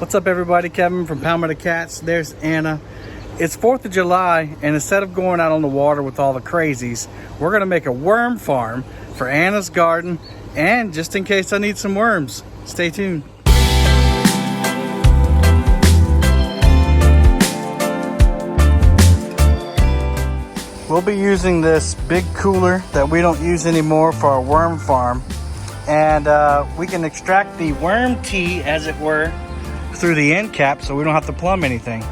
What's up, everybody? Kevin from Palmetto Cats. There's Anna. It's 4th of July, and instead of going out on the water with all the crazies, we're gonna make a worm farm for Anna's garden, and just in case I need some worms. Stay tuned. We'll be using this big cooler that we don't use anymore for our worm farm, and we can extract the worm tea, as it were, through the end cap, so we don't have to plumb anything.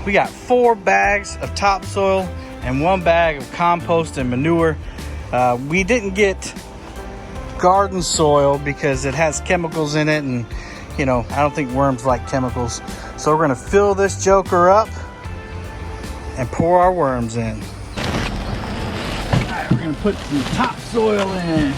We got 4 bags of topsoil and 1 bag of compost and manure. We didn't get garden soil because it has chemicals in it, and you know, I don't think worms like chemicals. So we're gonna fill this joker up and pour our worms in. All right, we're gonna put some topsoil in.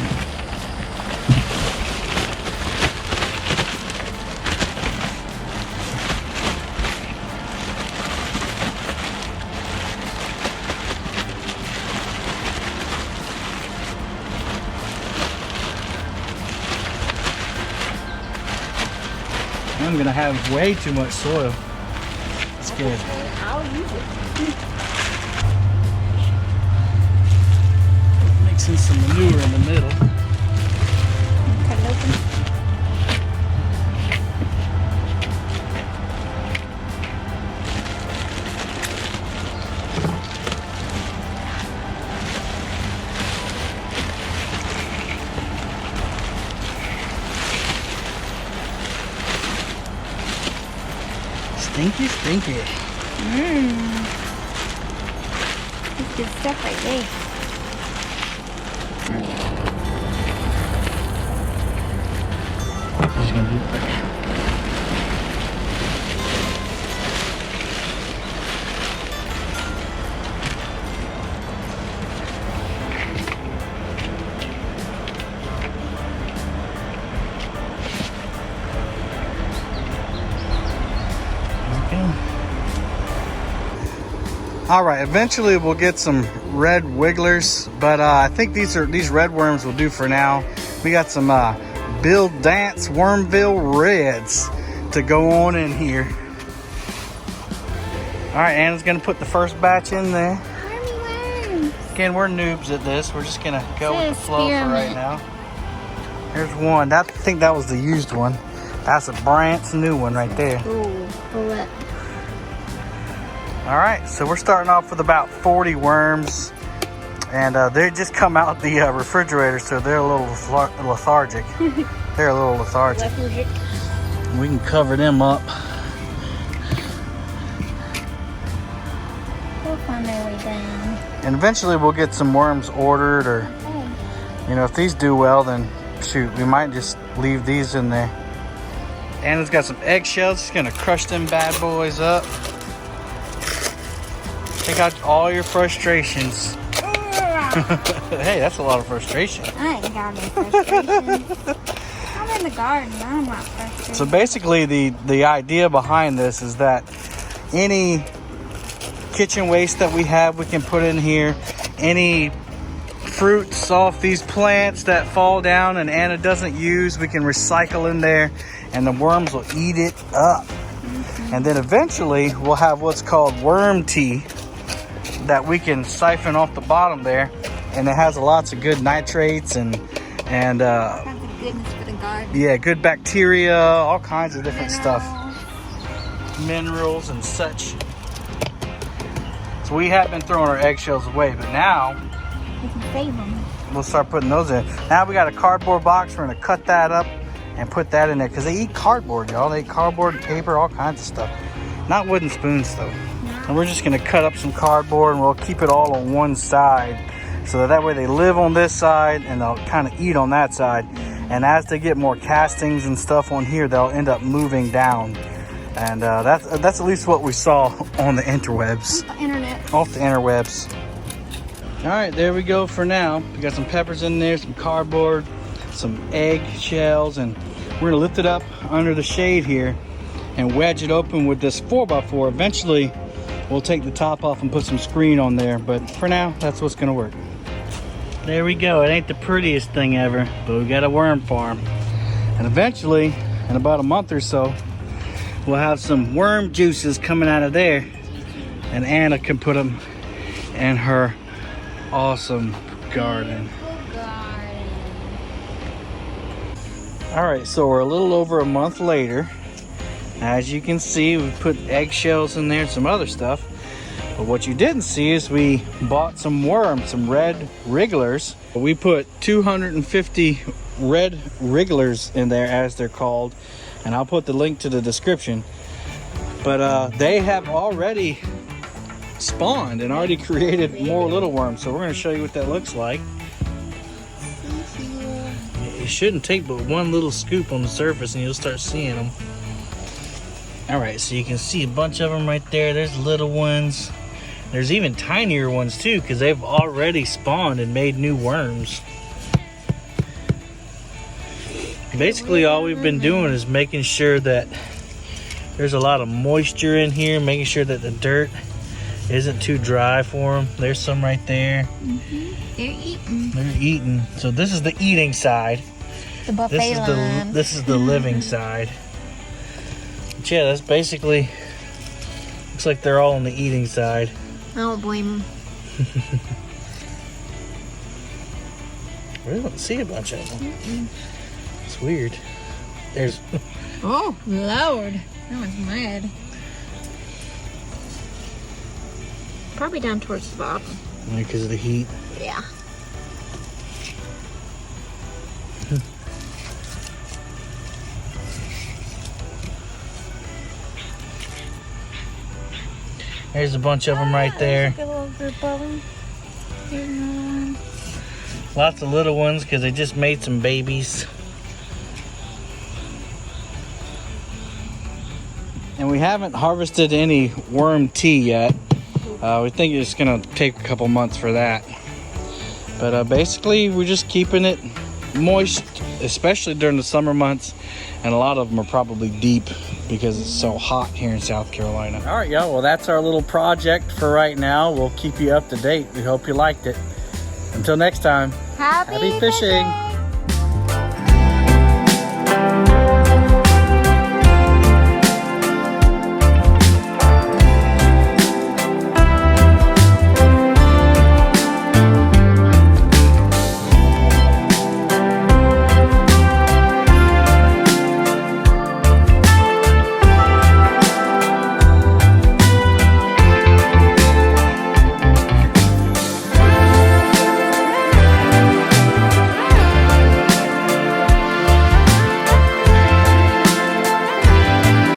I'm gonna have way too much soil. It's good. I'll use it. Mixing some manure in the middle. Cut it open. Stinky, stinky. That's good stuff right there. Just gonna do it right now. All right, eventually we'll get some red wigglers, but I think these red worms will do for now. We got some Bill Dance Wormville Reds to go on in here. All right, Anna's gonna put the first batch in there. Worms. Again, we're noobs at this. We're just gonna go with the flow for right now. Here's one. I think that was the used one. That's a brand new one right there. Ooh, pull up. All right, so we're starting off with about 40 worms, and they just come out the refrigerator, so they're a little lethargic. They're a little lethargic. We can cover them up. They'll find their way down. And eventually we'll get some worms ordered, or, you know, if these do well, then shoot, we might just leave these in there. Anna's got some eggshells. She's gonna crush them bad boys up. Take out all your frustrations. Hey, that's a lot of frustration. I ain't got no frustration. I'm in the garden. I'm not frustrated. So basically, the idea behind this is that any kitchen waste that we have, we can put in here. Any fruits off these plants that fall down and Anna doesn't use, we can recycle in there, and the worms will eat it up. And then eventually, we'll have what's called worm tea that we can siphon off the bottom there, and it has lots of good nitrates and That's the goodness for the garden. yeah, good bacteria, all kinds of different stuff, minerals and such. So we have been throwing our eggshells away, but now We can save them. we'll start putting those in. Now we got a cardboard box. We're gonna cut that up and put that in there, because they eat cardboard, y'all. They eat cardboard, paper, all kinds of stuff. Not wooden spoons though. And we're just gonna cut up some cardboard, and we'll keep it all on one side, so that way they live on this side and they'll kind of eat on that side. And as they get more castings and stuff on here, they'll end up moving down. And that's at least what we saw on the interwebs. Internet. Off the interwebs. All right, there we go for now. We got some peppers in there, some cardboard, some egg shells, and we're gonna lift it up under the shade here and wedge it open with this 4x4. Eventually, we'll take the top off and put some screen on there, but for now, that's what's gonna work. There we go. It ain't the prettiest thing ever, but we got a worm farm. And eventually, in about a month or so, we'll have some worm juices coming out of there, and Anna can put them in her awesome garden. All right, so we're a little over a month later. As you can see, we put eggshells in there and some other stuff. But what you didn't see is we bought some worms, some red wrigglers. We put 250 red wrigglers in there, as they're called. And I'll put the link to the description. But they have already spawned and already created more little worms. So we're going to show you what that looks like. It shouldn't take but one little scoop on the surface and you'll start seeing them. All right, so you can see a bunch of them right there. There's little ones. There's even tinier ones too, because they've already spawned and made new worms. Basically, all we've been doing is making sure that there's a lot of moisture in here, making sure that the dirt isn't too dry for them. There's some right there. They're eating. They're eating. So this is the eating side. The buffet line. This is the living side. But yeah, that's basically, looks like they're all on the eating side. I don't blame them. I really don't see a bunch of them. It's weird. There's. Oh, Lord. That was mad. Probably down towards the bottom. Because of the heat. Yeah. There's a bunch of them right there. There's a little group of them. Here's another one. Lots of little ones because they just made some babies. And we haven't harvested any worm tea yet. We think it's gonna take a couple months for that. But basically, we're just keeping it moist, especially during the summer months. And a lot of them are probably deep because it's so hot here in South Carolina. All right, y'all, well, that's our little project for right now. We'll keep you up to date. We hope you liked it. Until next time, happy fishing.